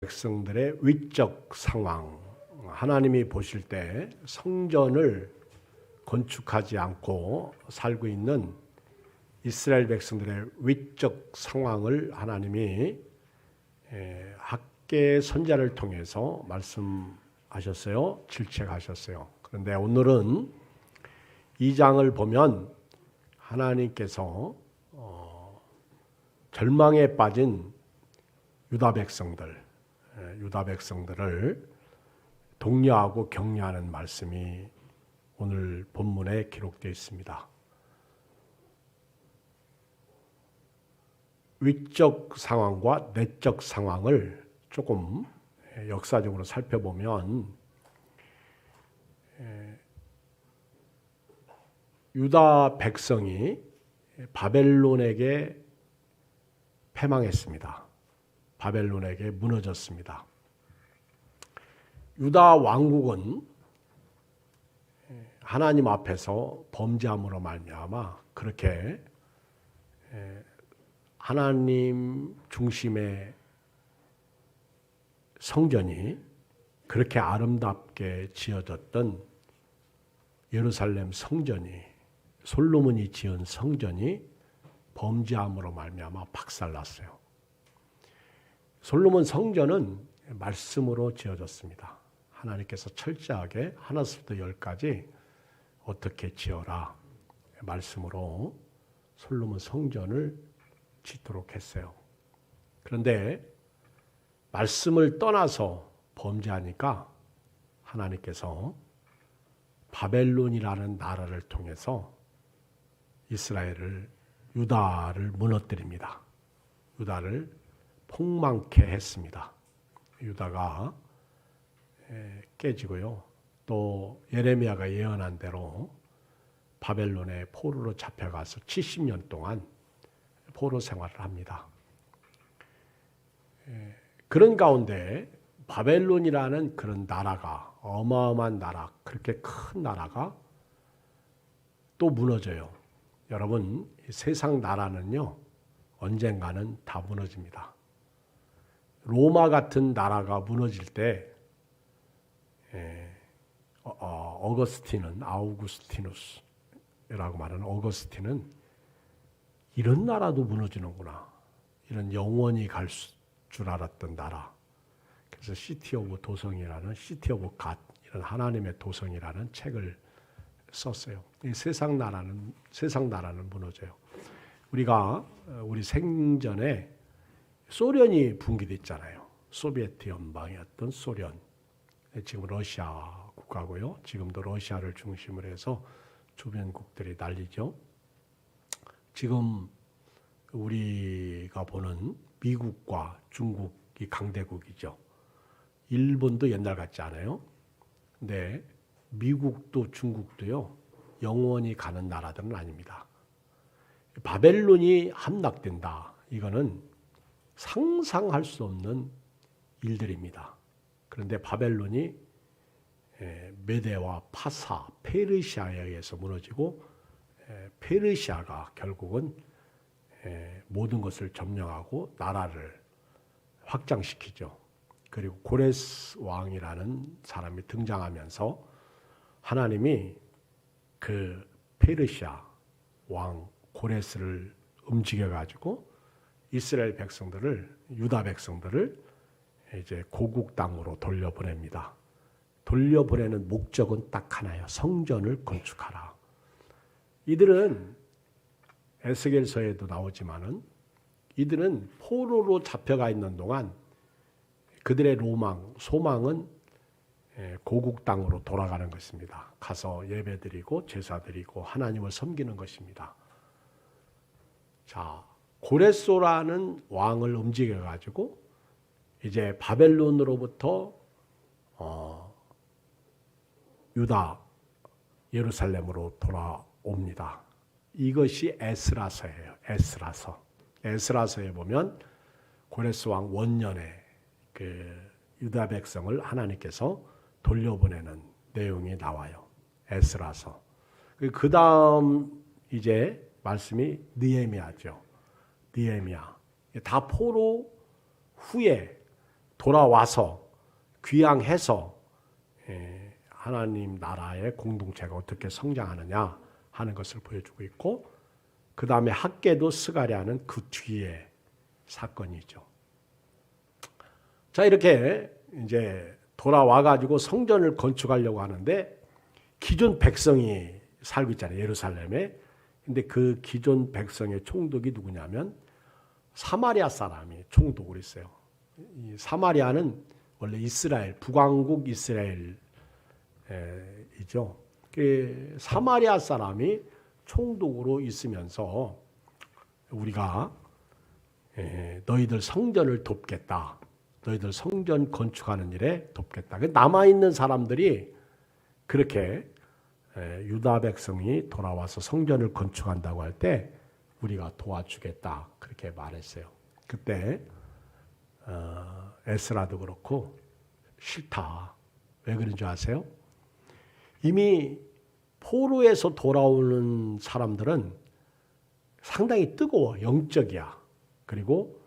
백성들의 위적 상황, 하나님이 보실 때 성전을 건축하지 않고 살고 있는 이스라엘 백성들의 위적 상황을 하나님이 학계 선자를 통해서 말씀하셨어요. 질책하셨어요. 그런데 오늘은 이 장을 보면 하나님께서 절망에 빠진 유다 백성들을 독려하고 격려하는 말씀이 오늘 본문에 기록되어 있습니다. 위적 상황과 내적 상황을 조금 역사적으로 살펴보면 유다 백성이 바벨론에게 패망했습니다. 바벨론에게 무너졌습니다. 유다 왕국은 하나님 앞에서 범죄함으로 말미암아 그렇게 하나님 중심의 성전이 그렇게 아름답게 지어졌던 예루살렘 성전이, 솔로몬이 지은 성전이 범죄함으로 말미암아 박살났어요. 솔로몬 성전은 말씀으로 지어졌습니다. 하나님께서 철저하게 하나부터 열까지 어떻게 지어라 말씀으로 솔로몬 성전을 짓도록 했어요. 그런데 말씀을 떠나서 범죄하니까 하나님께서 바벨론이라는 나라를 통해서 유다를 무너뜨립니다. 유다를 폭망케 했습니다. 유다가 깨지고요. 또 예레미야가 예언한 대로 바벨론의 포로로 잡혀가서 70년 동안 포로 생활을 합니다. 그런 가운데 바벨론이라는 그런 나라가, 어마어마한 나라, 그렇게 큰 나라가 또 무너져요. 여러분, 세상 나라는요, 언젠가는 다 무너집니다. 로마 같은 나라가 무너질 때 아우구스티누스라고 말하는 어거스틴은 이런 나라도 무너지는구나. 이런 영원히 갈 줄 알았던 나라. 그래서 시티 오브 도성이라는 시티 오브 갓, 이런 하나님의 도성이라는 책을 썼어요. 이 세상 나라는 무너져요. 우리 생전에 소련이 붕괴됐잖아요. 소비에트 연방이었던 소련. 지금 러시아 국가고요. 지금도 러시아를 중심으로 해서 주변국들이 난리죠. 지금 우리가 보는 미국과 중국이 강대국이죠. 일본도 옛날 같지 않아요. 근데 미국도 중국도요, 영원히 가는 나라들은 아닙니다. 바벨론이 함락된다. 이거는 상상할 수 없는 일들입니다. 그런데 바벨론이 메데와 파사, 페르시아에 의해서 무너지고 페르시아가 결국은 모든 것을 점령하고 나라를 확장시키죠. 그리고 고레스 왕이라는 사람이 등장하면서 하나님이 그 페르시아 왕 고레스를 움직여가지고 이스라엘 백성들을, 유다 백성들을 이제 고국 땅으로 돌려보냅니다. 돌려보내는 목적은 딱 하나예요. 성전을 건축하라. 이들은 에스겔서에도 나오지만은 이들은 포로로 잡혀가 있는 동안 그들의 소망은 고국 땅으로 돌아가는 것입니다. 가서 예배드리고 제사드리고 하나님을 섬기는 것입니다. 자, 고레소라는 왕을 움직여 가지고 이제 바벨론으로부터 유다 예루살렘으로 돌아옵니다. 이것이 에스라서예요. 에스라서에 보면 고레스 왕 원년에 그 유다 백성을 하나님께서 돌려보내는 내용이 나와요. 에스라서. 그 다음 이제 말씀이 느헤미야죠. 느헤미야. 다 포로 후에 돌아와서 귀향해서 하나님 나라의 공동체가 어떻게 성장하느냐 하는 것을 보여주고 있고, 그 다음에 학계도 스가랴는 그 뒤에 사건이죠. 자, 이렇게 이제 돌아와가지고 성전을 건축하려고 하는데, 기존 백성이 살고 있잖아요, 예루살렘에. 근데 그 기존 백성의 총독이 누구냐면 사마리아 사람이 총독으로 있어요. 이 사마리아는 원래 이스라엘, 북왕국 이스라엘이죠. 그 사마리아 사람이 총독으로 있으면서 우리가 너희들 성전을 돕겠다. 너희들 성전 건축하는 일에 돕겠다. 남아있는 사람들이 그렇게 유다 백성이 돌아와서 성전을 건축한다고 할 때 우리가 도와주겠다. 그렇게 말했어요. 그때 에스라도 그렇고 싫다. 왜 그런 줄 아세요? 이미 포로에서 돌아오는 사람들은 상당히 뜨거워, 영적이야. 그리고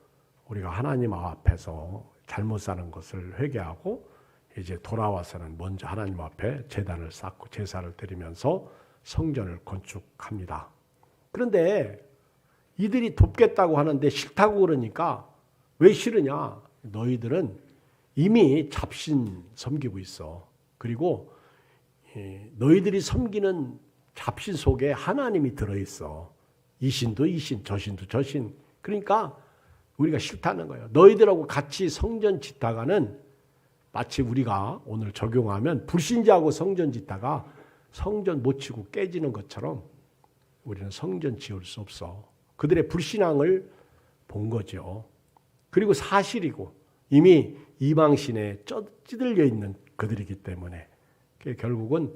우리가 하나님 앞에서 잘못 사는 것을 회개하고 이제 돌아와서는 먼저 하나님 앞에 제단을 쌓고 제사를 드리면서 성전을 건축합니다. 그런데 이들이 돕겠다고 하는데 싫다고 그러니까, 왜 싫으냐? 너희들은 이미 잡신 섬기고 있어. 그리고 너희들이 섬기는 잡신 속에 하나님이 들어있어. 이 신도 이 신, 저 신도 저 신. 그러니까 우리가 싫다는 거예요. 너희들하고 같이 성전 짓다가는 마치 우리가 오늘 적용하면 불신자하고 성전 짓다가 성전 못 치고 깨지는 것처럼 우리는 성전 지을 수 없어. 그들의 불신앙을 본 거죠. 그리고 사실이고 이미 이방신에 찌들려 있는 그들이기 때문에 결국은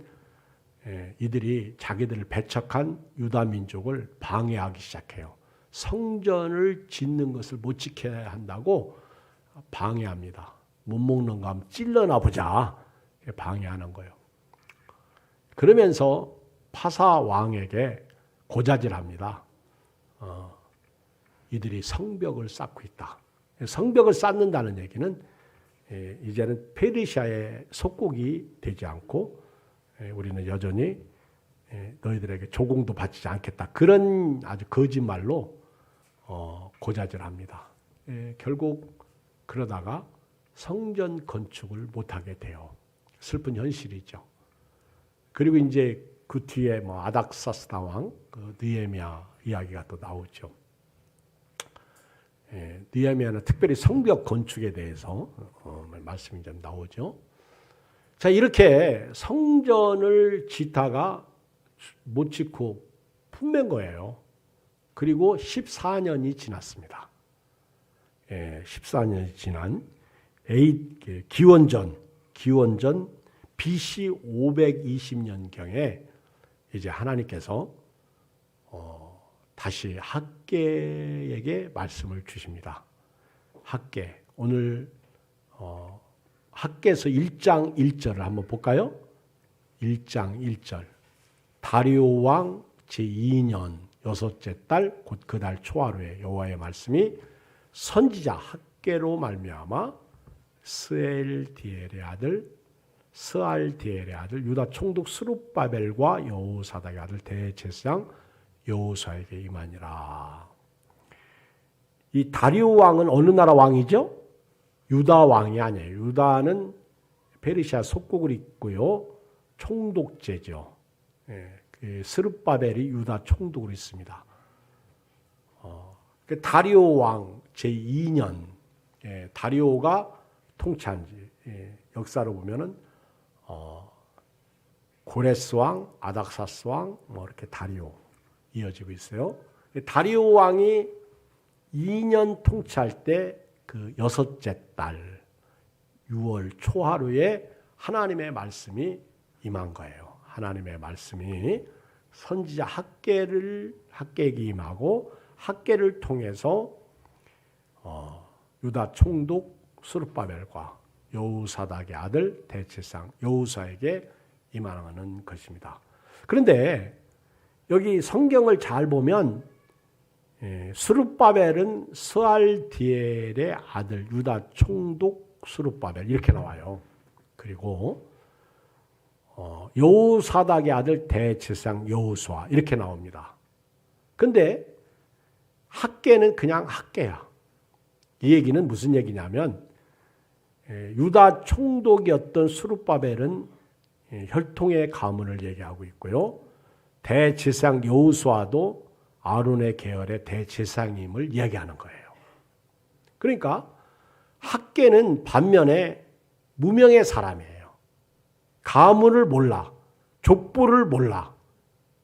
이들이 자기들을 배척한 유다 민족을 방해하기 시작해요. 성전을 짓는 것을 못 지켜야 한다고 방해합니다. 못 먹는 거 하면 찔러나 보자. 방해하는 거예요. 그러면서 파사 왕에게 고자질합니다. 이들이 성벽을 쌓고 있다. 성벽을 쌓는다는 얘기는 이제는 페르시아의 속국이 되지 않고 우리는 여전히 너희들에게 조공도 바치지 않겠다. 그런 아주 거짓말로 고자질합니다. 결국 그러다가 성전 건축을 못하게 돼요. 슬픈 현실이죠. 그리고 이제 그 뒤에 아닥사스다 왕, 그 느헤미야 이야기가 또 나오죠. 느헤미야는 특별히 성벽 건축에 대해서 말씀이 좀 나오죠. 자, 이렇게 성전을 짓다가 못 짓고 품맨 거예요. 그리고 14년이 지났습니다. 14년이 지난 기원전 BC 520년경에 이제 하나님께서 다시 학개에게 말씀을 주십니다. 학개, 오늘 학개서 1장 1절을 한번 볼까요? 1장 1절. 다리오 왕 제2년 여섯째 달 곧 그 달 초하루에 여호와의 말씀이 선지자 학개로 말미암아 스알디엘의 아들 유다 총독 스룹바벨과 여호사닥의 아들 대제사장 여호수아에게 임하니라. 이 다리오 왕은 어느 나라 왕이죠? 유다 왕이 아니에요. 유다는 페르시아 속국을 있고요. 총독제죠. 스룹바벨이 유다 총독으로 있습니다. 다리오 왕 제2년, 다리오가 통치한 지, 역사로 보면은 고레스 왕, 아닥사스 왕, 이렇게 다리오 이어지고 있어요. 다리오 왕이 2년 통치할 때 그 여섯째 달 6월 초하루에 하나님의 말씀이 임한 거예요. 하나님의 말씀이 선지자 학개에게 임하고 학개를 통해서 유다 총독 스룹바벨과 여호사닥의 아들 대제사장 여호수아에게 임하는 것입니다. 그런데 여기 성경을 잘 보면 스룹바벨은 스알디엘의 아들 유다 총독 수룹바벨 이렇게 나와요. 그리고 여호사닥의 아들 대제사장 여호수아 이렇게 나옵니다. 근데 학계는 그냥 학계야. 이 얘기는 무슨 얘기냐면 유다 총독이었던 수룹바벨은 혈통의 가문을 얘기하고 있고요. 대제사장 여호수아도 아론의 계열의 대제사장임을 얘기하는 거예요. 그러니까 학계는 반면에 무명의 사람이에요. 가문을 몰라. 족보를 몰라.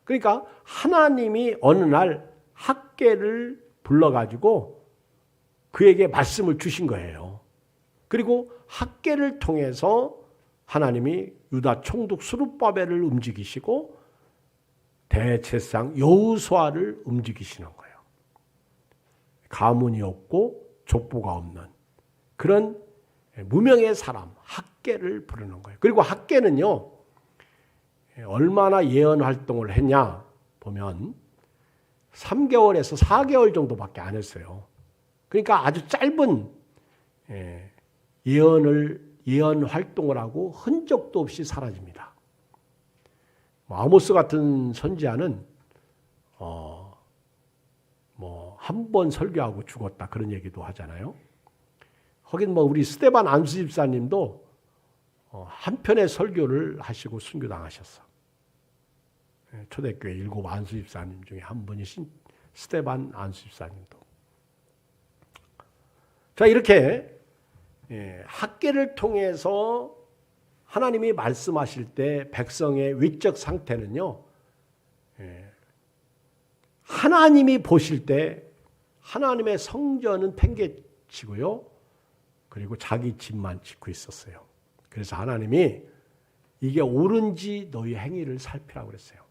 그러니까 하나님이 어느 날 학계를 불러가지고 그에게 말씀을 주신 거예요. 그리고 학계를 통해서 하나님이 유다 총독 수룹바벨을 움직이시고 대제사장 여호수아를 움직이시는 거예요. 가문이 없고 족보가 없는 그런 무명의 사람, 학계를 부르는 거예요. 그리고 학계는요, 얼마나 예언 활동을 했냐 보면 3개월에서 4개월 정도밖에 안 했어요. 그러니까 아주 짧은 예언 활동을 하고 흔적도 없이 사라집니다. 아모스 같은 선지자는 한 번 설교하고 죽었다 그런 얘기도 하잖아요. 거긴 우리 스데반 안수 집사님도 한 편의 설교를 하시고 순교당하셨어. 초대교회 7 안수 집사님 중에 한 분이신 스데반 안수 집사님도. 자, 이렇게 학계를 통해서 하나님이 말씀하실 때 백성의 위적 상태는요, 하나님이 보실 때 하나님의 성전은 팽개치고요, 그리고 자기 집만 짓고 있었어요. 그래서 하나님이 이게 옳은지 너희 행위를 살피라고 그랬어요.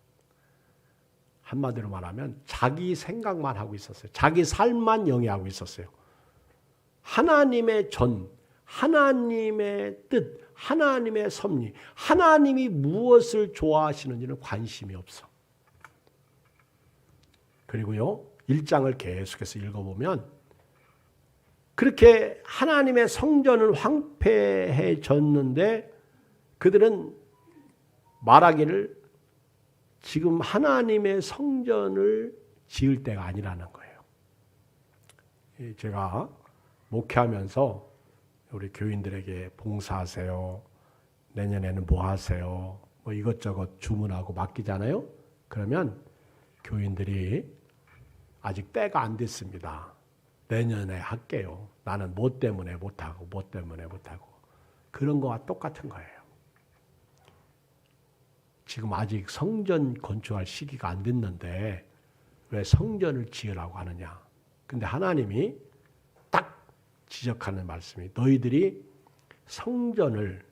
한마디로 말하면 자기 생각만 하고 있었어요. 자기 삶만 영위하고 있었어요. 하나님의 전, 하나님의 뜻, 하나님의 섭리, 하나님이 무엇을 좋아하시는지는 관심이 없어. 그리고요, 1장을 계속해서 읽어보면 그렇게 하나님의 성전은 황폐해졌는데 그들은 말하기를 지금 하나님의 성전을 지을 때가 아니라는 거예요. 제가 목회하면서 우리 교인들에게 봉사하세요. 내년에는 뭐 하세요? 뭐 이것저것 주문하고 맡기잖아요. 그러면 교인들이 아직 때가 안 됐습니다. 내년에 할게요. 나는 뭐 때문에 못하고 뭐 때문에 못하고. 그런 거와 똑같은 거예요. 지금 아직 성전 건축할 시기가 안 됐는데 왜 성전을 지으라고 하느냐. 근데 하나님이 딱 지적하는 말씀이 너희들이 성전을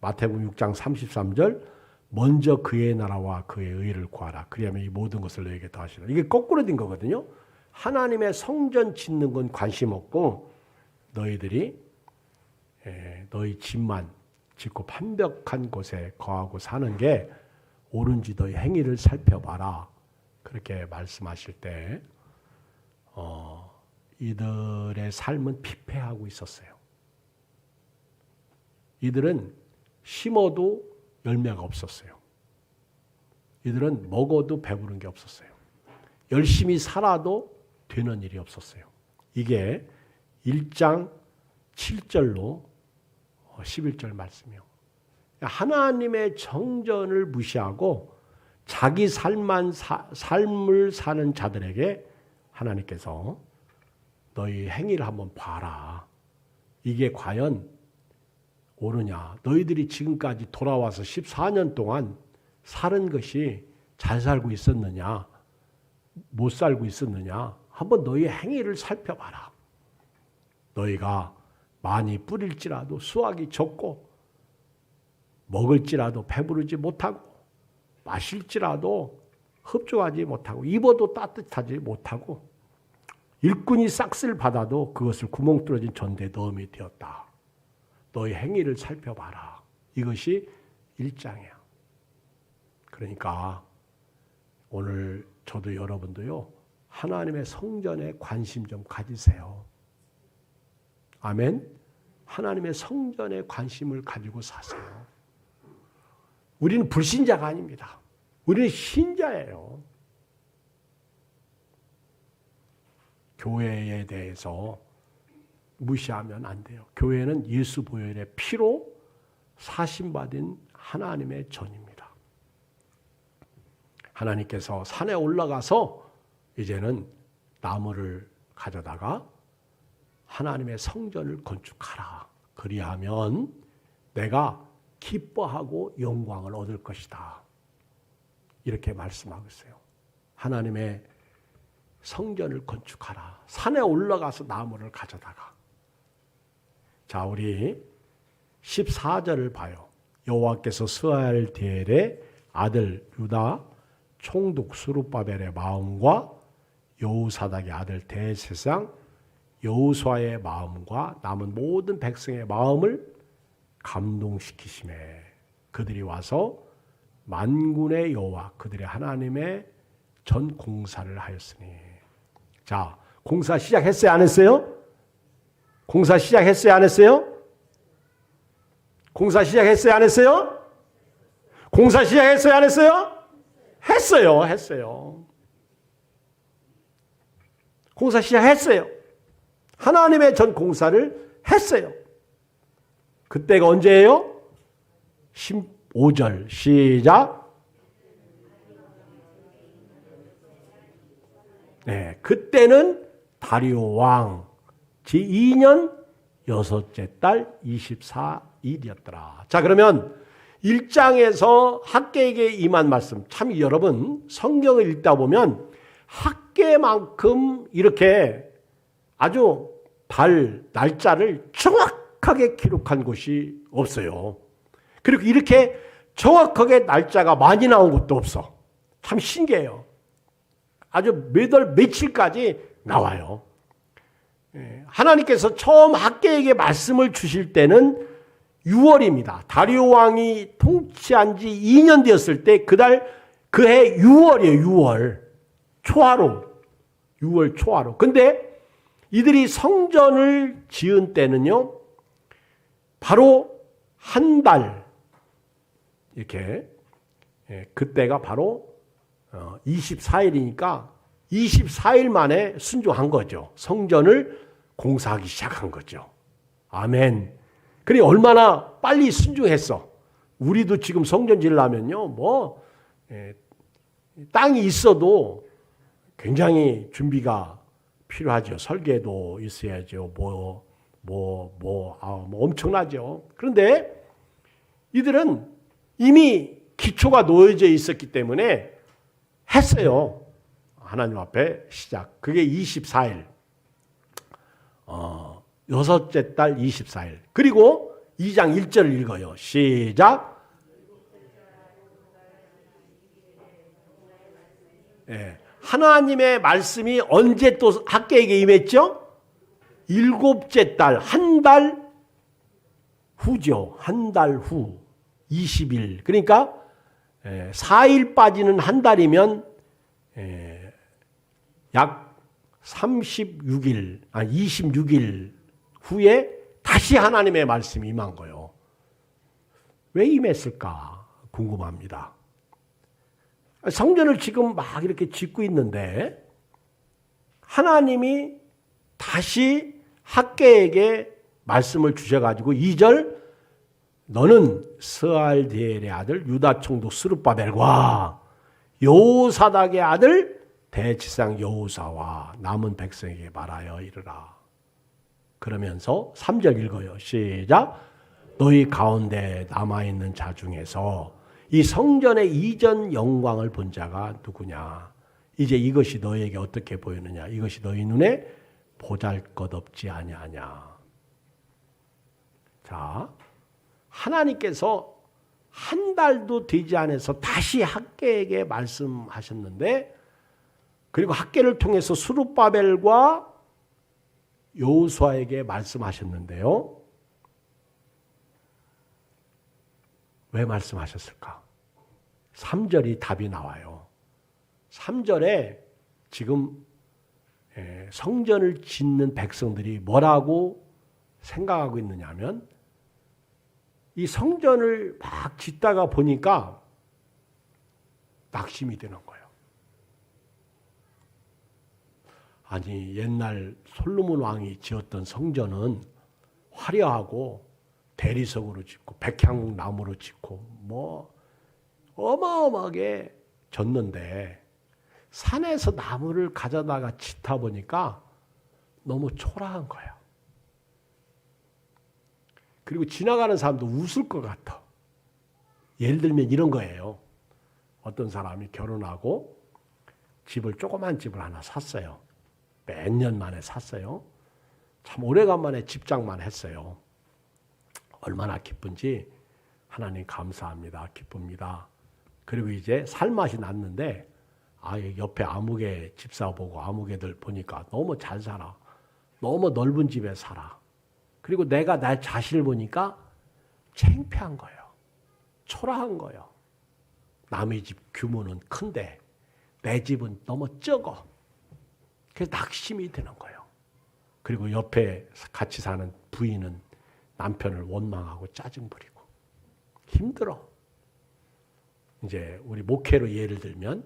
마태복음 6장 33절 먼저 그의 나라와 그의 의를 구하라. 그리하면 이 모든 것을 너희에게 더하시라. 이게 거꾸로 된 거거든요. 하나님의 성전 짓는 건 관심 없고 너희들이 너희 집만 짓고 판벽한 곳에 거하고 사는 게 옳은지 너희 행위를 살펴봐라. 그렇게 말씀하실 때 이들의 삶은 피폐하고 있었어요. 이들은 심어도 열매가 없었어요. 이들은 먹어도 배부른 게 없었어요. 열심히 살아도 되는 일이 없었어요. 이게 1장 7절로 11절 말씀이요. 하나님의 정전을 무시하고 자기 삶을 사는 자들에게 하나님께서 너희 행위를 한번 봐라. 이게 과연 옳으냐. 너희들이 지금까지 돌아와서 14년 동안 사는 것이 잘 살고 있었느냐, 못 살고 있었느냐. 한번 너희의 행위를 살펴봐라. 너희가 많이 뿌릴지라도 수확이 적고 먹을지라도 배부르지 못하고 마실지라도 흡족하지 못하고 입어도 따뜻하지 못하고 일꾼이 싹쓸 받아도 그것을 구멍 뚫어진 전대에 넣음이 되었다. 너희 행위를 살펴봐라. 이것이 1장이야. 그러니까 오늘 저도 여러분도요. 하나님의 성전에 관심 좀 가지세요. 아멘. 하나님의 성전에 관심을 가지고 사세요. 우리는 불신자가 아닙니다. 우리는 신자예요. 교회에 대해서 무시하면 안 돼요. 교회는 예수 보혈의 피로 사심받은 하나님의 전입니다. 하나님께서 산에 올라가서 이제는 나무를 가져다가 하나님의 성전을 건축하라. 그리하면 내가 기뻐하고 영광을 얻을 것이다. 이렇게 말씀하고 있어요. 하나님의 성전을 건축하라. 산에 올라가서 나무를 가져다가. 자, 우리 14절을 봐요. 여호와께서 스알디엘의 아들 유다 총독 스룹바벨의 마음과 여호사닥의 아들 대제사장 여호수아의 마음과 남은 모든 백성의 마음을 감동시키시매 그들이 와서 만군의 여호와 그들의 하나님의 전 공사를 하였으니. 자, 공사 시작했어요? 안 했어요? 공사 시작했어요? 안 했어요? 공사 시작했어요? 안 했어요? 공사 시작했어요? 안 했어요? 했어요. 했어요. 공사 시작했어요. 하나님의 전 공사를 했어요. 그때가 언제예요? 15절 시작. 네, 그때는 다리오 왕 제2년 여섯째 달 24일이었더라. 자, 그러면 1장에서 학개에게 임한 말씀, 참 여러분 성경을 읽다 보면 학개만큼 이렇게 아주 날짜를 정확하게 기록한 곳이 없어요. 그리고 이렇게 정확하게 날짜가 많이 나온 곳도 없어. 참 신기해요. 아주 몇 월 며칠까지 나와요. 하나님께서 처음 학개에게 말씀을 주실 때는 6월입니다. 다리오 왕이 통치한 지 2년 되었을 때 그해 6월이에요. 6월 초하루. 6월 초하루. 근데 이들이 성전을 지은 때는요, 바로 한 달, 이렇게, 그때가 바로 24일이니까 24일 만에 순종한 거죠. 성전을 공사하기 시작한 거죠. 아멘. 그래, 얼마나 빨리 순종했어. 우리도 지금 성전 지으려면요, 땅이 있어도 굉장히 준비가 필요하죠. 설계도 있어야죠. 엄청나죠. 그런데 이들은 이미 기초가 놓여져 있었기 때문에 했어요. 하나님 앞에 시작. 그게 24일. 여섯째 달 24일. 그리고 2장 1절을 읽어요. 시작. 네. 하나님의 말씀이 언제 또 학개에게 임했죠? 7째 달, 한 달 후죠. 한 달 후. 20일. 그러니까 4일 빠지는 한 달이면 약 26일 후에 다시 하나님의 말씀이 임한 거예요. 왜 임했을까 궁금합니다. 성전을 지금 막 이렇게 짓고 있는데 하나님이 다시 학개에게 말씀을 주셔가지고 2절 너는 스알디엘의 아들 유다 총독 스룹바벨과 여호사닥의 아들 대제사장 여호사와 남은 백성에게 말하여 이르라. 그러면서 3절 읽어요. 시작. 너희 가운데 남아있는 자 중에서 이 성전의 이전 영광을 본 자가 누구냐. 이제 이것이 너희에게 어떻게 보이느냐. 이것이 너희 눈에 보잘것없지 아니하냐. 자, 하나님께서 한 달도 되지 않아서 다시 학개에게 말씀하셨는데, 그리고 학개를 통해서 스룹바벨과 여호수아에게 말씀하셨는데요. 왜 말씀하셨을까? 3절이 답이 나와요. 3절에 지금 성전을 짓는 백성들이 뭐라고 생각하고 있느냐면 이 성전을 막 짓다가 보니까 낙심이 되는 거예요. 아니 옛날 솔로몬 왕이 지었던 성전은 화려하고 대리석으로 짓고 백향목 나무로 짓고 뭐 어마어마하게 졌는데 산에서 나무를 가져다가 짓다 보니까 너무 초라한 거예요. 그리고 지나가는 사람도 웃을 것 같아. 예를 들면 이런 거예요. 어떤 사람이 결혼하고 집을 조그만 집을 하나 샀어요. 몇 년 만에 샀어요. 참 오래간만에 집장만 했어요. 얼마나 기쁜지 하나님 감사합니다. 기쁩니다. 그리고 이제 살 맛이 났는데 옆에 아무개 집사 보고 아무개들 보니까 너무 잘 살아. 너무 넓은 집에 살아. 그리고 내가 내 자신을 보니까 창피한 거예요. 초라한 거예요. 남의 집 규모는 큰데 내 집은 너무 적어. 그래서 낙심이 되는 거예요. 그리고 옆에 같이 사는 부인은 남편을 원망하고 짜증 부리고 힘들어. 이제 우리 목회로 예를 들면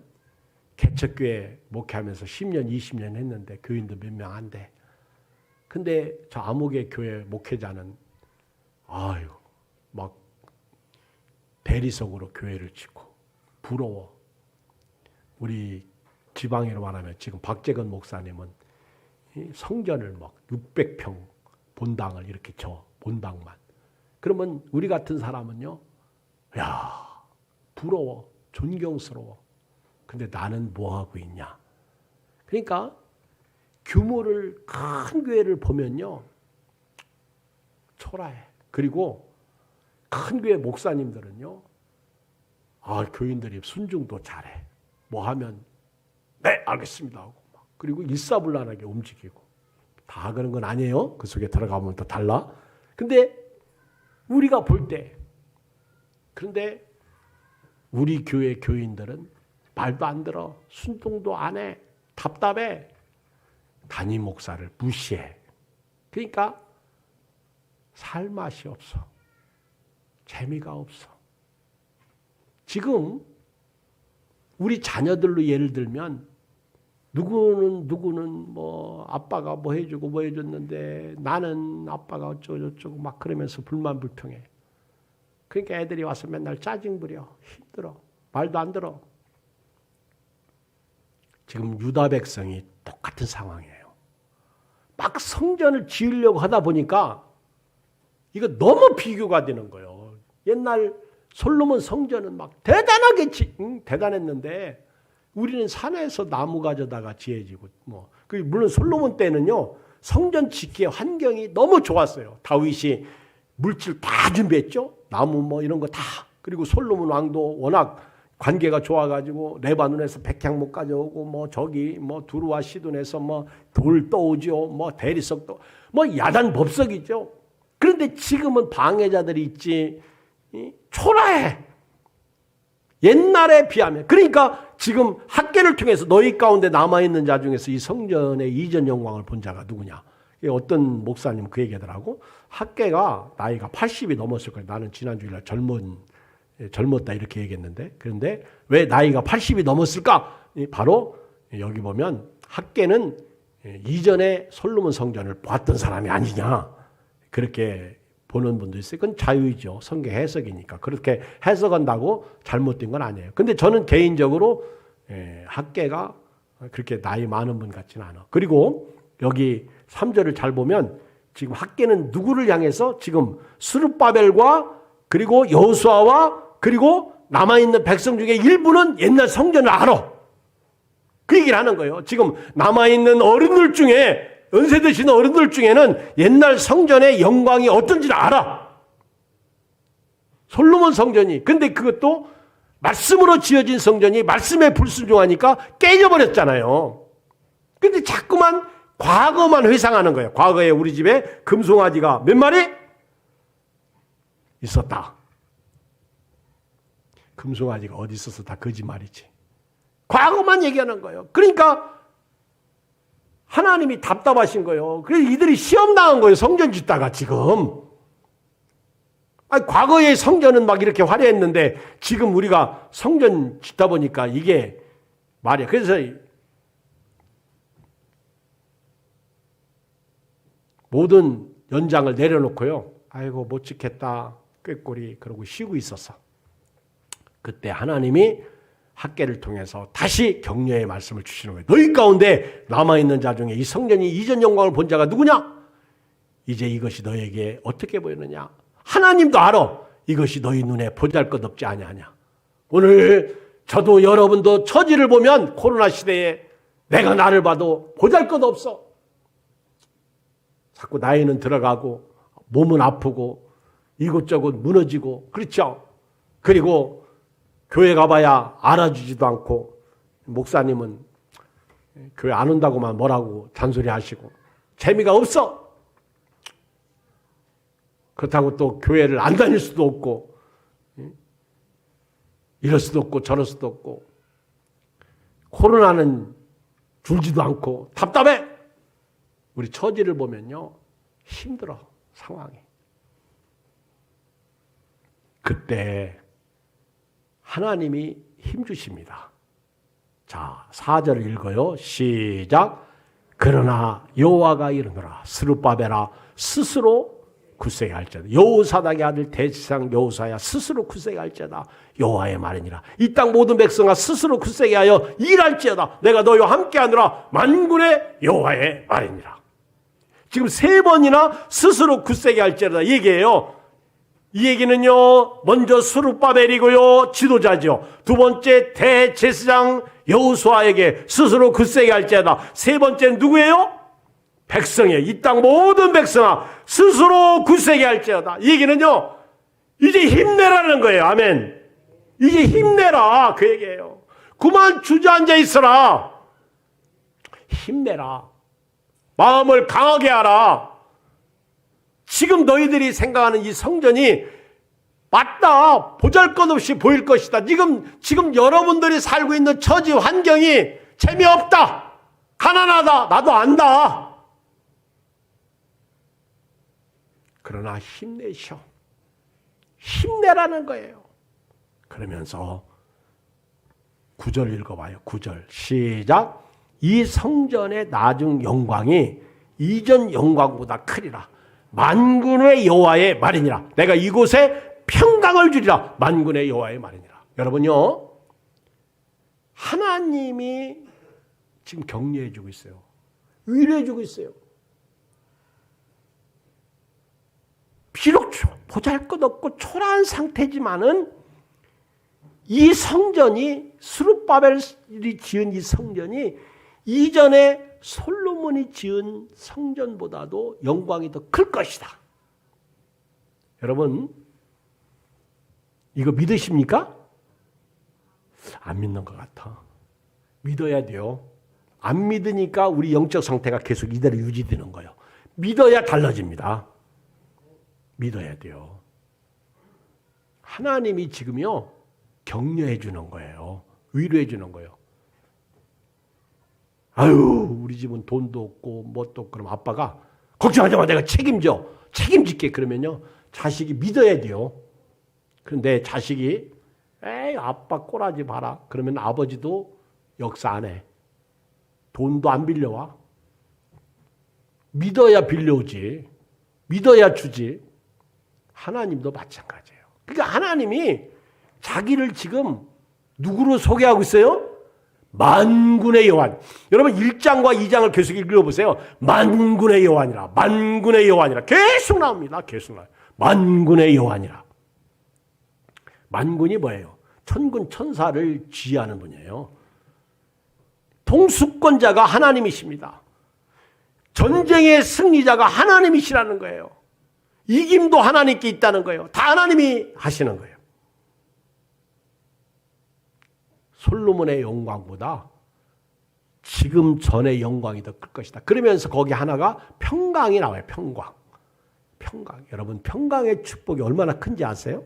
개척교회 목회하면서 10년, 20년 했는데 교인도 몇 명 안 돼. 근데 저 아무개 교회 목회자는 막 대리석으로 교회를 짓고 부러워. 우리 지방으로 말하면 지금 박재건 목사님은 성전을 막 600평 본당을 이렇게 본당만. 그러면 우리 같은 사람은요, 야 부러워, 존경스러워. 근데 나는 뭐 하고 있냐? 그러니까 규모를 큰 교회를 보면요 초라해. 그리고 큰 교회 목사님들은요, 교인들이 순종도 잘해. 뭐 하면 네 알겠습니다 하고 막. 그리고 일사불란하게 움직이고. 다 그런 건 아니에요. 그 속에 들어가면 또 달라. 근데 우리가 볼 때, 그런데 우리 교회 교인들은 말도 안 들어. 순종도 안 해. 답답해. 담임 목사를 무시해. 그러니까 살 맛이 없어. 재미가 없어. 지금 우리 자녀들로 예를 들면 누구는 뭐 아빠가 뭐 해주고 뭐 해줬는데 나는 아빠가 어쩌고 막 그러면서 불만불평해. 그러니까 애들이 와서 맨날 짜증 부려. 힘들어. 말도 안 들어. 지금 유다 백성이 똑같은 상황이에요. 막 성전을 지으려고 하다 보니까 이거 너무 비교가 되는 거예요. 옛날 솔로몬 성전은 막 대단하게 대단했는데 우리는 산에서 나무 가져다가 지어지고 뭐. 물론 솔로몬 때는요 성전 짓기의 환경이 너무 좋았어요. 다윗이 물질 다 준비했죠. 나무 뭐 이런 거 다. 그리고 솔로몬 왕도 워낙 관계가 좋아가지고 레바논에서 백향목 가져오고 뭐 저기 뭐 두루와 시돈에서 뭐 돌 떠오죠. 뭐 대리석도 뭐 야단 법석이죠. 그런데 지금은 방해자들이 있지. 초라해. 옛날에 비하면. 그러니까 지금 학계를 통해서 너희 가운데 남아있는 자 중에서 이 성전의 이전 영광을 본 자가 누구냐. 어떤 목사님은 그 얘기하더라고. 학계가 나이가 80이 넘었을 거예요. 나는 지난 주일날 젊었다 이렇게 얘기했는데, 그런데 왜 나이가 80이 넘었을까? 바로 여기 보면 학계는 이전에 솔로몬 성전을 보았던 사람이 아니냐 그렇게 보는 분도 있어요. 그건 자유이죠. 성경 해석이니까. 그렇게 해석한다고 잘못된 건 아니에요. 근데 저는 개인적으로 학계가 그렇게 나이 많은 분 같지는 않아. 그리고 여기 3절을 잘 보면 지금 학계는 누구를 향해서 지금 스룹바벨과 그리고 여호수아와 그리고 남아있는 백성 중에 일부는 옛날 성전을 알아. 그 얘기를 하는 거예요. 지금 남아있는 어른들 중에 연세 드신 어른들 중에는 옛날 성전의 영광이 어떤지를 알아. 솔로몬 성전이. 근데 그것도 말씀으로 지어진 성전이 말씀에 불순종하니까 깨져버렸잖아요. 근데 자꾸만 과거만 회상하는 거예요. 과거에 우리 집에 금송아지가 몇 마리 있었다. 금송아지가 어디 있어서 다 거짓말이지. 과거만 얘기하는 거예요. 그러니까 하나님이 답답하신 거예요. 그래서 이들이 시험 당한 거예요. 성전 짓다가 지금. 아니, 과거의 성전은 막 이렇게 화려했는데 지금 우리가 성전 짓다 보니까 이게 말이야. 그래서 모든 연장을 내려놓고요. 아이고 못 짓겠다. 꾀꼬리 그러고 쉬고 있었어. 그때 하나님이 학개를 통해서 다시 격려의 말씀을 주시는 거예요. 너희 가운데 남아있는 자 중에 이 성전이 이전 영광을 본 자가 누구냐? 이제 이것이 너에게 어떻게 보이느냐? 하나님도 알아. 이것이 너희 눈에 보잘것없지 아니하냐. 오늘 저도 여러분도 처지를 보면 코로나 시대에 내가 나를 봐도 보잘것없어. 자꾸 나이는 들어가고 몸은 아프고 이곳저곳 무너지고 그렇죠. 그리고 교회 가봐야 알아주지도 않고 목사님은 교회 안 온다고만 뭐라고 잔소리하시고 재미가 없어. 그렇다고 또 교회를 안 다닐 수도 없고 이럴 수도 없고 저럴 수도 없고 코로나는 줄지도 않고 답답해. 우리 처지를 보면요 힘들어 상황이. 그때 하나님이 힘주십니다. 자, 4절을 읽어요. 시작. 그러나 여호와가 이르노라 스룹바벨아 스스로 굳세게 할지어다. 여호사닥의 아들 대지상 여호사야 스스로 굳세게 할지어다. 여호와의 말이니라. 이 땅 모든 백성아 스스로 굳세게 하여 일할지어다. 내가 너희와 함께하노라. 만군의 여호와의 말이니라. 지금 3번이나 스스로 굳세게 할지어다 얘기해요. 이 얘기는요, 먼저 스룹바벨이고요, 지도자죠. 두 번째 대제사장 여호수아에게 스스로 굳세게 할지어다. 세 번째는 누구예요? 백성이에요. 이 땅 모든 백성아 스스로 굳세게 할지어다. 이 얘기는요, 이제 힘내라는 거예요. 아멘. 이제 힘내라 그 얘기예요. 그만 주저앉아 있어라. 힘내라. 마음을 강하게 하라. 지금 너희들이 생각하는 이 성전이 맞다. 보잘것없이 보일 것이다. 지금 여러분들이 살고 있는 처지 환경이 재미없다. 가난하다. 나도 안다. 그러나 힘내셔. 힘내라는 거예요. 그러면서 9절 읽어봐요. 9절 시작. 이 성전의 나중 영광이 이전 영광보다 크리라. 만군의 여호와의 말이니라. 내가 이곳에 평강을 주리라. 만군의 여호와의 말이니라. 여러분요, 하나님이 지금 격려해 주고 있어요. 위로해 주고 있어요. 비록 보잘것없고 초라한 상태지만은 이 성전이 스룹바벨이 지은 이 성전이 이전에 솔로몬이 지은 성전보다도 영광이 더 클 것이다. 여러분, 이거 믿으십니까? 안 믿는 것 같아. 믿어야 돼요. 안 믿으니까 우리 영적 상태가 계속 이대로 유지되는 거예요. 믿어야 달라집니다. 믿어야 돼요. 하나님이 지금요, 격려해 주는 거예요. 위로해 주는 거예요. 아유, 우리 집은 돈도 없고 뭣도 없고. 그럼 아빠가 걱정하지 마, 내가 책임질게. 그러면요, 자식이 믿어야 돼요. 그런데 자식이 에이 아빠 꼬라지 마라. 그러면 아버지도 역사 안 해. 돈도 안 빌려와. 믿어야 빌려오지. 믿어야 주지. 하나님도 마찬가지예요. 그러니까 하나님이 자기를 지금 누구로 소개하고 있어요? 만군의 여호와. 여러분 1장과 2장을 계속 읽어보세요. 만군의 여호와니라. 만군의 여호와니라. 계속 나옵니다. 계속 나와요. 만군의 여호와니라. 만군이 뭐예요? 천군 천사를 지휘하는 분이에요. 통수권자가 하나님이십니다. 전쟁의 승리자가 하나님이시라는 거예요. 이김도 하나님께 있다는 거예요. 다 하나님이 하시는 거예요. 솔로몬의 영광보다 지금 전의 영광이 더 클 것이다. 그러면서 거기 하나가 평강이 나와요. 평강. 여러분 평강의 축복이 얼마나 큰지 아세요?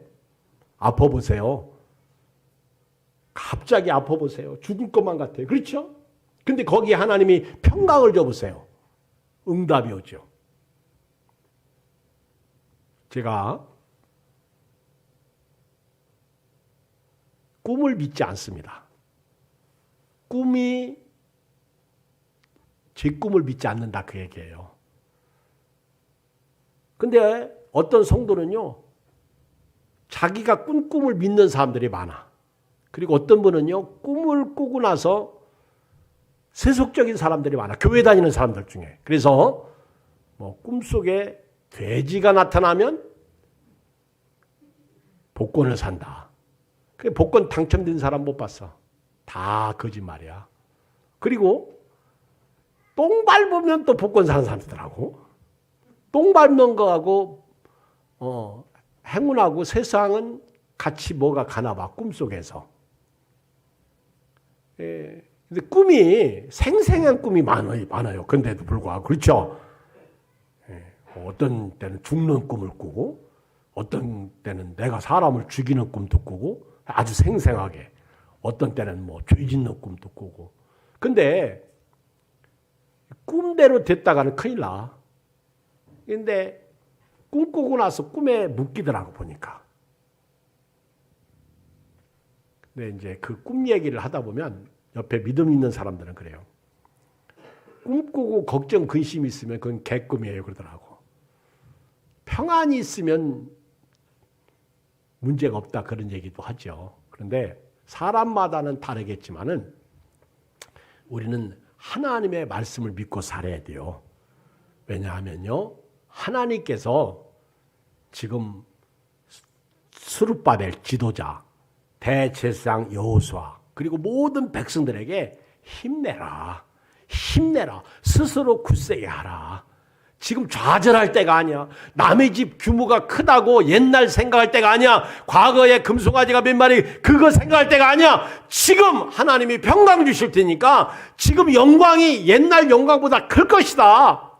아파보세요. 갑자기 아파보세요. 죽을 것만 같아요. 그렇죠? 근데 거기에 하나님이 평강을 줘보세요. 응답이 오죠. 제가 꿈을 믿지 않습니다. 제 꿈을 믿지 않는다 그 얘기예요. 근데 어떤 성도는요, 자기가 꾼 꿈을 믿는 사람들이 많아. 그리고 어떤 분은요, 꿈을 꾸고 나서 세속적인 사람들이 많아. 교회 다니는 사람들 중에. 그래서 꿈속에 돼지가 나타나면 복권을 산다. 그 복권 당첨된 사람 못 봤어. 다 거짓말이야. 그리고 똥 밟으면 또 복권 사는 사람들하고, 똥 밟는 거하고 행운하고 세상은 같이 뭐가 가나 봐. 꿈속에서. 근데 꿈이 생생한 꿈이 많아요. 근데도 불구하고 그렇죠. 어떤 때는 죽는 꿈을 꾸고, 어떤 때는 내가 사람을 죽이는 꿈도 꾸고, 아주 생생하게. 어떤 때는 죄 짓는 꿈도 꾸고. 근데 꿈대로 됐다가는 큰일 나. 근데 꿈 꾸고 나서 꿈에 묶이더라고 보니까. 근데 이제 그 꿈 얘기를 하다 보면 옆에 믿음 있는 사람들은 그래요. 꿈꾸고 걱정, 근심이 있으면 그건 개꿈이에요 그러더라고. 평안이 있으면 문제가 없다 그런 얘기도 하죠. 그런데 사람마다는 다르겠지만은 우리는 하나님의 말씀을 믿고 살아야 돼요. 왜냐하면요, 하나님께서 지금 스룹바벨 지도자, 대제사장 여호수아, 그리고 모든 백성들에게 힘내라, 힘내라, 스스로 굳세게 하라. 지금 좌절할 때가 아니야. 남의 집 규모가 크다고 옛날 생각할 때가 아니야. 과거에 금송아지가 몇 마리 그거 생각할 때가 아니야. 지금 하나님이 평강 주실 테니까 지금 영광이 옛날 영광보다 클 것이다.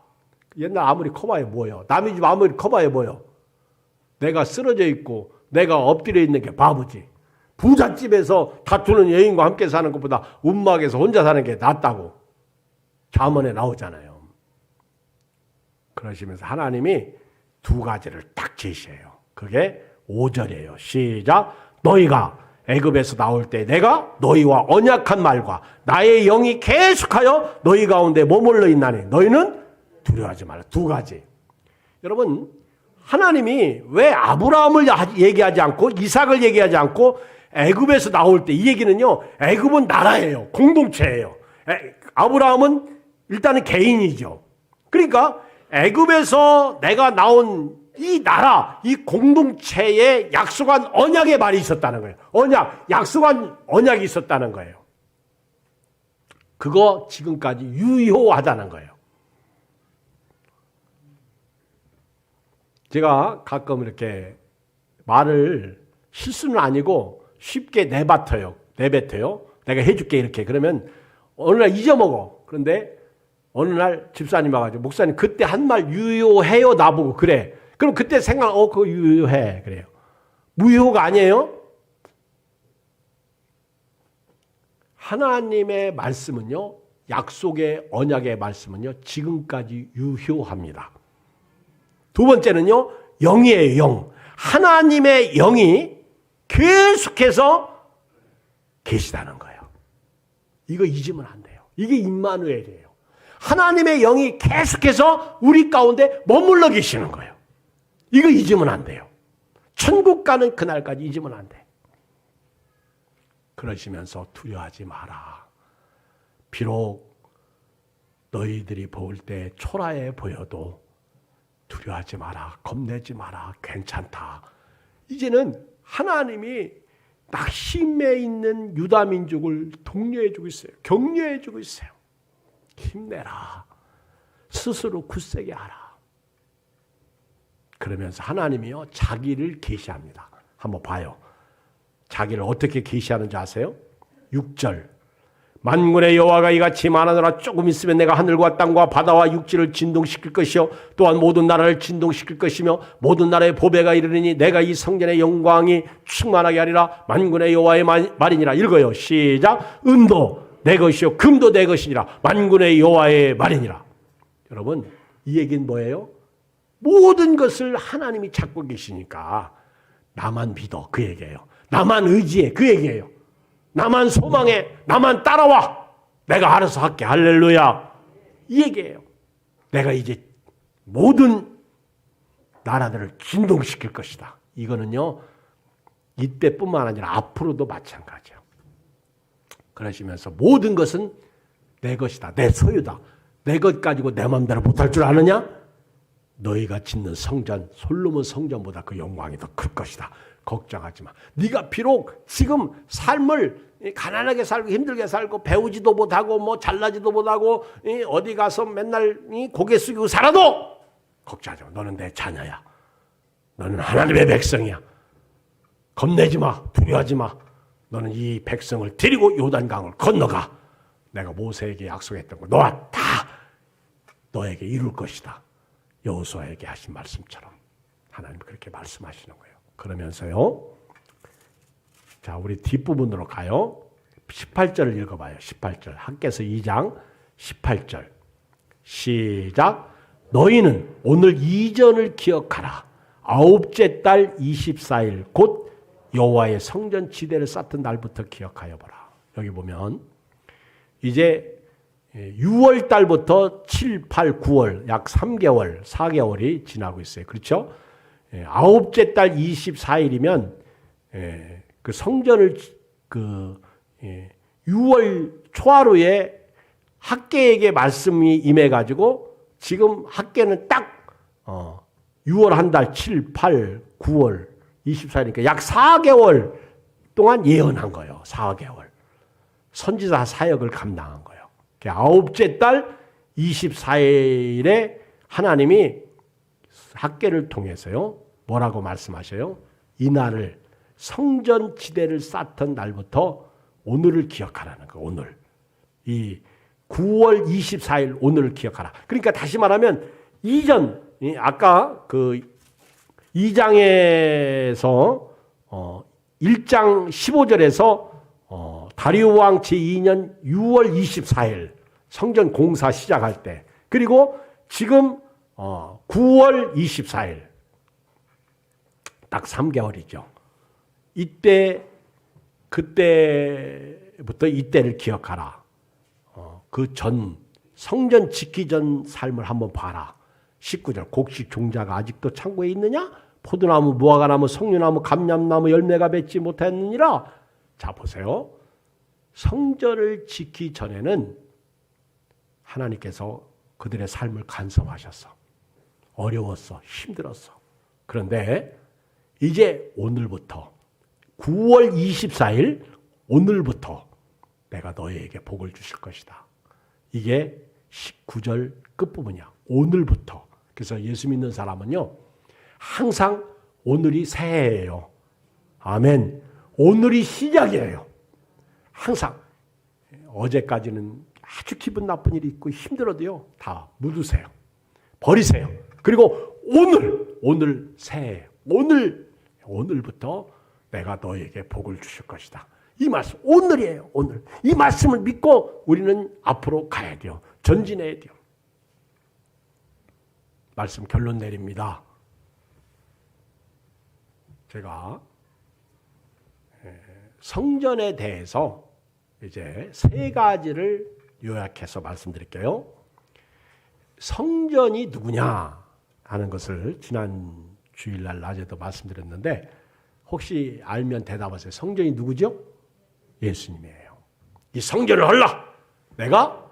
옛날 아무리 커봐야 뭐예요. 남의 집 아무리 커봐야 뭐예요. 내가 쓰러져 있고 내가 엎드려 있는 게 바보지. 부잣집에서 다투는 여인과 함께 사는 것보다 움막에서 혼자 사는 게 낫다고 잠언에 나오잖아요. 그러시면서 하나님이 두 가지를 딱 제시해요. 그게 5절이에요. 시작. 너희가 애굽에서 나올 때 내가 너희와 언약한 말과 나의 영이 계속하여 너희 가운데 머물러 있나니 너희는 두려워하지 말라. 두 가지. 여러분, 하나님이 왜 아브라함을 얘기하지 않고 이삭을 얘기하지 않고 애굽에서 나올 때, 이 얘기는요, 애굽은 나라예요. 공동체예요. 아브라함은 일단은 개인이죠. 그러니까 애굽에서 내가 나온 이 나라, 이 공동체에 약속한 언약의 말이 있었다는 거예요. 약속한 언약이 있었다는 거예요. 그거 지금까지 유효하다는 거예요. 제가 가끔 이렇게 말을 실수는 아니고 쉽게 내뱉어요. 내가 해줄게 이렇게. 그러면 어느 날 잊어먹어. 그런데 어느 날 집사님 와가지고 목사님 그때 한 말 유효해요 나보고. 그래. 그럼 그때 생각 그거 유효해. 그래요. 무효가 아니에요. 하나님의 말씀은요, 약속의 언약의 말씀은요 지금까지 유효합니다. 두 번째는요, 영이에요. 영. 하나님의 영이 계속해서 계시다는 거예요. 이거 잊으면 안 돼요. 이게 임마누엘이에요. 하나님의 영이 계속해서 우리 가운데 머물러 계시는 거예요. 이거 잊으면 안 돼요. 천국 가는 그날까지 잊으면 안 돼. 그러시면서 두려워하지 마라. 비록 너희들이 볼 때 초라해 보여도 두려워하지 마라. 겁내지 마라. 괜찮다. 이제는 하나님이 낙심해 있는 유다 민족을 독려해주고 있어요. 격려해주고 있어요. 힘내라. 스스로 굳세게 하라. 그러면서 하나님이요, 자기를 계시합니다. 한번 봐요. 자기를 어떻게 계시하는지 아세요? 6절. 만군의 여호와가 이같이 말하노라. 조금 있으면 내가 하늘과 땅과 바다와 육지를 진동시킬 것이요 또한 모든 나라를 진동시킬 것이며 모든 나라의 보배가 이르리니 내가 이 성전의 영광이 충만하게 하리라. 만군의 여호와의 말이니라. 읽어요. 시작. 은도 내 것이요 금도 내 것이니라. 만군의 여호와의 말이니라. 여러분, 이 얘기는 뭐예요? 모든 것을 하나님이 찾고 계시니까 나만 믿어, 그 얘기예요. 나만 의지해, 그 얘기예요. 나만 소망해, 나만 따라와. 내가 알아서 할게. 할렐루야. 이 얘기예요. 내가 이제 모든 나라들을 진동시킬 것이다. 이거는요, 이때뿐만 아니라 앞으로도 마찬가지예요. 그러시면서 모든 것은 내 것이다. 내 소유다. 내 것 가지고 내 마음대로 못할 줄 아느냐? 너희가 짓는 성전, 솔로몬 성전보다 그 영광이 더 클 것이다. 걱정하지 마. 네가 비록 지금 삶을 가난하게 살고 힘들게 살고 배우지도 못하고 뭐 잘나지도 못하고 어디 가서 맨날 고개 숙이고 살아도 걱정하지 마. 너는 내 자녀야. 너는 하나님의 백성이야. 겁내지 마. 두려워하지 마. 너는 이 백성을 데리고 요단강을 건너가. 내가 모세에게 약속했던 거 너와 다 너에게 이룰 것이다. 여호수아에게 하신 말씀처럼 하나님 그렇게 말씀하시는 거예요. 그러면서요. 자, 우리 뒷부분으로 가요. 18절을 읽어봐요. 18절. 학개서 2장 18절. 시작. 너희는 오늘 이전을 기억하라. 아홉째 달 24일 곧 여호와의 성전 지대를 쌓던 날부터 기억하여 보라. 여기 보면 이제 6월 달부터 7, 8, 9월 약 3개월, 4개월이 지나고 있어요. 그렇죠? 아홉째 달 24일이면 그 성전을 6월 초하루에 학개에게 말씀이 임해가지고 지금 학개는 딱 6월 한 달 7, 8, 9월 24일이니까 약 4개월 동안 예언한 거예요. 4개월. 선지자 사역을 감당한 거예요. 아홉째 달 24일에 하나님이 학개를 통해서요. 뭐라고 말씀하셔요? 이날을 성전 지대를 쌓던 날부터 오늘을 기억하라는 거예요. 오늘. 이 9월 24일 오늘을 기억하라. 그러니까 다시 말하면 이전 아까 그 2장에서 1장 15절에서 다리오 왕 제2년 6월 24일 성전 공사 시작할 때 그리고 지금 9월 24일 딱 3개월이죠. 이때 그때부터 이때를 기억하라. 그 전 성전 짓기 전 삶을 한번 봐라. 19절 곡식 종자가 아직도 창고에 있느냐? 포도나무, 무화과나무, 석류나무, 감람나무 열매가 맺지 못했느니라. 자 보세요. 성전을 짓기 전에는 하나님께서 그들의 삶을 간섭하셨어. 어려웠어. 힘들었어. 그런데 이제 오늘부터 9월 24일 오늘부터 내가 너희에게 복을 주실 것이다. 이게 19절 끝부분이야. 오늘부터. 그래서 예수 믿는 사람은요. 항상 오늘이 새해예요. 아멘. 오늘이 시작이에요. 항상. 어제까지는 아주 기분 나쁜 일이 있고 힘들어도요. 다 묻으세요. 버리세요. 그리고 오늘 새해. 오늘부터 내가 너에게 복을 주실 것이다. 이 말씀 오늘이에요. 오늘. 이 말씀을 믿고 우리는 앞으로 가야 돼요. 전진해야 돼요. 말씀 결론 내립니다. 제가 성전에 대해서 이제 세 가지를 요약해서 말씀드릴게요. 성전이 누구냐 하는 것을 지난 주일날 낮에도 말씀드렸는데 혹시 알면 대답하세요. 성전이 누구죠? 예수님이에요. 이 성전을 헐라! 내가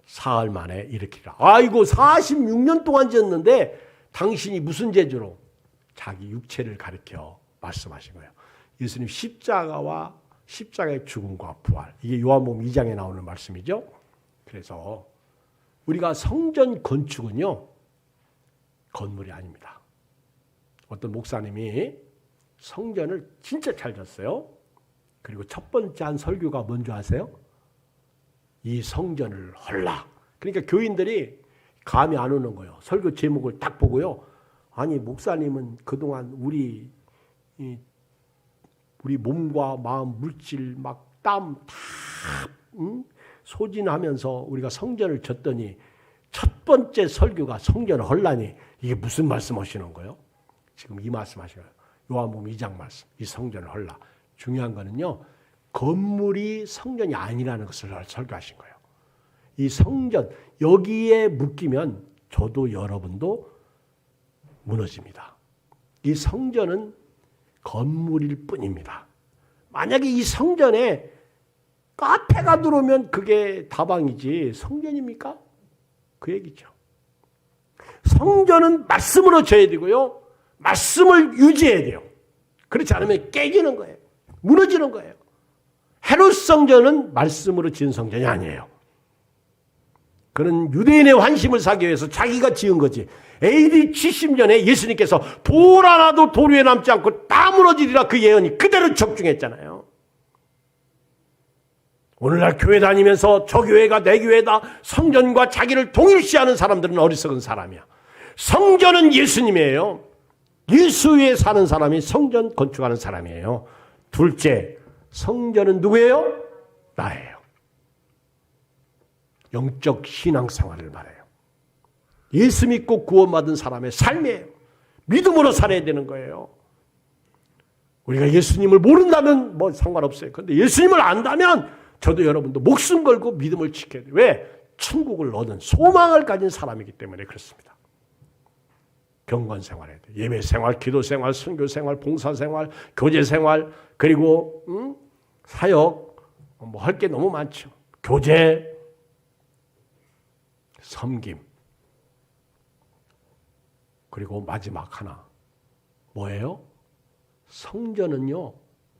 사흘 만에 일으키라. 아이고 46년 동안 지었는데 당신이 무슨 재주로 자기 육체를 가리켜 말씀하신 거예요. 예수님 십자가의 죽음과 부활. 이게 요한복음 2장에 나오는 말씀이죠. 그래서 우리가 성전 건축은요. 건물이 아닙니다. 어떤 목사님이 성전을 진짜 잘 졌어요. 그리고 첫 번째 한 설교가 뭔지 아세요? 이 성전을 헐라. 그러니까 교인들이 감이 안 오는 거예요. 설교 제목을 딱 보고요. 아니 목사님은 그동안 우리 몸과 마음, 물질, 막 땀 다 소진하면서 우리가 성전을 졌더니 첫 번째 설교가 성전을 헐라니 이게 무슨 말씀하시는 거예요? 지금 이 말씀하시는 거예요. 요한복음 2장 말씀. 이 성전을 헐라. 중요한 거는요. 건물이 성전이 아니라는 것을 설교하신 거예요. 이 성전 여기에 묶이면 저도 여러분도 무너집니다. 이 성전은 건물일 뿐입니다. 만약에 이 성전에 카페가 들어오면 그게 다방이지 성전입니까? 그 얘기죠. 성전은 말씀으로 져야 되고요. 말씀을 유지해야 돼요. 그렇지 않으면 깨지는 거예요. 무너지는 거예요. 헤롯 성전은 말씀으로 지은 성전이 아니에요. 그는 유대인의 환심을 사기 위해서 자기가 지은 거지. AD 70년에 예수님께서 돌 하나도 돌 위에 남지 않고 다 무너지리라 그 예언이 그대로 적중했잖아요. 오늘날 교회 다니면서 저 교회가 내 교회다. 성전과 자기를 동일시하는 사람들은 어리석은 사람이야. 성전은 예수님이에요. 예수 위에 사는 사람이 성전 건축하는 사람이에요. 둘째, 성전은 누구예요? 나예요. 영적 신앙생활을 말해요. 예수 믿고 구원받은 사람의 삶이에요. 믿음으로 살아야 되는 거예요. 우리가 예수님을 모른다면 뭐 상관없어요. 그런데 예수님을 안다면 저도 여러분도 목숨 걸고 믿음을 지켜야 돼요. 왜? 천국을 얻은 소망을 가진 사람이기 때문에 그렇습니다. 경건 생활해야 돼요. 예배 생활, 기도 생활, 선교 생활, 봉사 생활, 교제 생활, 그리고 사역, 뭐 할 게 너무 많죠. 교제, 섬김. 그리고 마지막 하나. 뭐예요? 성전은요,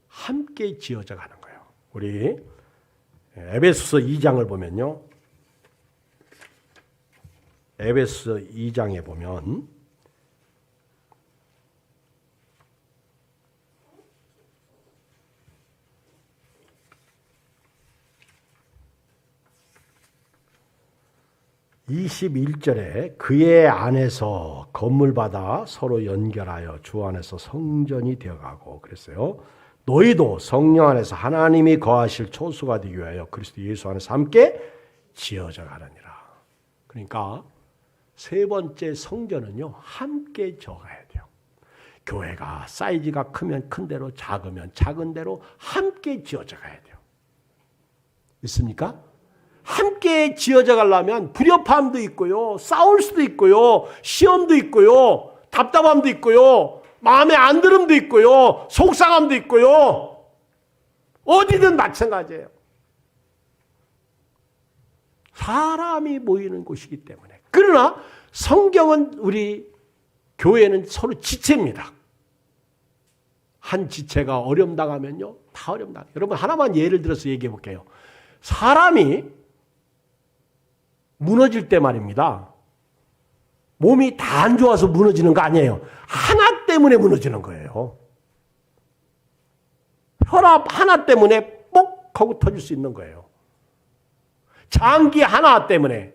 함께 지어져 가는 거예요. 우리 에베소서 2장을 보면요. 에베소서 2장에 보면 21절에 그의 안에서 건물받아 서로 연결하여 주 안에서 성전이 되어가고 그랬어요. 너희도 성령 안에서 하나님이 거하실 초소가 되기 위하여 그리스도 예수 안에서 함께 지어져 가느니라. 그러니까 세 번째 성전은요. 함께 지어가야 돼요. 교회가 사이즈가 크면 큰 대로 작으면 작은 대로 함께 지어져 가야 돼요. 있습니까? 함께 지어져 가려면 불협화음도 있고요. 싸울 수도 있고요. 시험도 있고요. 답답함도 있고요. 마음에 안 들음도 있고요. 속상함도 있고요. 어디든 마찬가지예요. 사람이 모이는 곳이기 때문에. 그러나 성경은 우리 교회는 서로 지체입니다. 한 지체가 어려움 당하면요. 다 어려움 당해요. 여러분 하나만 예를 들어서 얘기해 볼게요. 사람이 무너질 때 말입니다. 몸이 다 안 좋아서 무너지는 거 아니에요. 하나 때문에 무너지는 거예요. 혈압 하나 때문에 뽁 하고 터질 수 있는 거예요. 장기 하나 때문에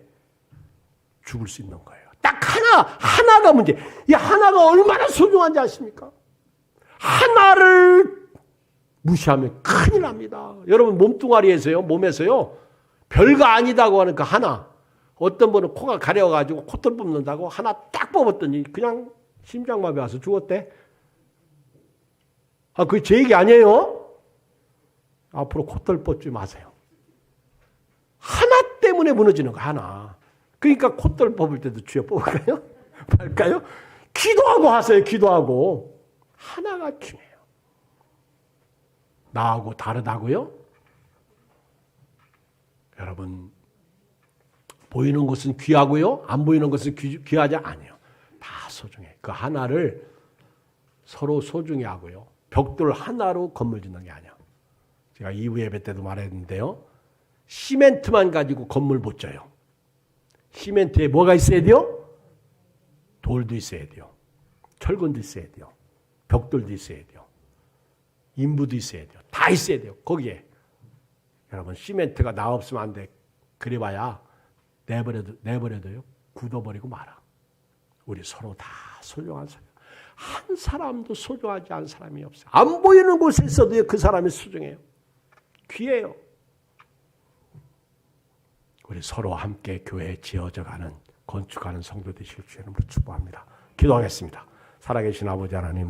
죽을 수 있는 거예요. 딱 하나가 문제. 이 하나가 얼마나 소중한지 아십니까? 하나를 무시하면 큰일 납니다. 여러분 몸뚱아리에서요, 몸에서요, 별거 아니다고 하는 그 하나. 어떤 분은 코가 가려가지고 콧을 뽑는다고 하나 딱 뽑았더니 그냥 심장마비 와서 죽었대. 아, 그게 제 얘기 아니에요? 앞으로 콧을 뽑지 마세요. 하나 때문에 무너지는 거 하나. 그러니까 콧을 뽑을 때도 주여 뽑을까요? 할까요? 기도하고 하세요. 기도하고. 하나가 중요해요. 나하고 다르다고요? 여러분 보이는 것은 귀하고요. 안 보이는 것은 귀하지 않아요. 다 소중해. 그 하나를 서로 소중히 하고요. 벽돌 하나로 건물 짓는 게 아니야. 제가 2부 예배 때도 말했는데요. 시멘트만 가지고 건물 못 져요. 시멘트에 뭐가 있어야 돼요? 돌도 있어야 돼요. 철근도 있어야 돼요. 벽돌도 있어야 돼요. 인부도 있어야 돼요. 다 있어야 돼요. 거기에. 여러분 시멘트가 나 없으면 안 돼. 그래봐야 내버려둬요. 굳어버리고 말아. 우리 서로 다 소중한 사람. 한 사람도 소중하지 않은 사람이 없어요. 안 보이는 곳에 있어도 그 사람이 소중해요. 귀해요. 우리 서로 함께 교회 지어져가는 건축하는 성도 되실 주 이름으로 축복합니다. 기도하겠습니다. 살아계신 아버지 하나님,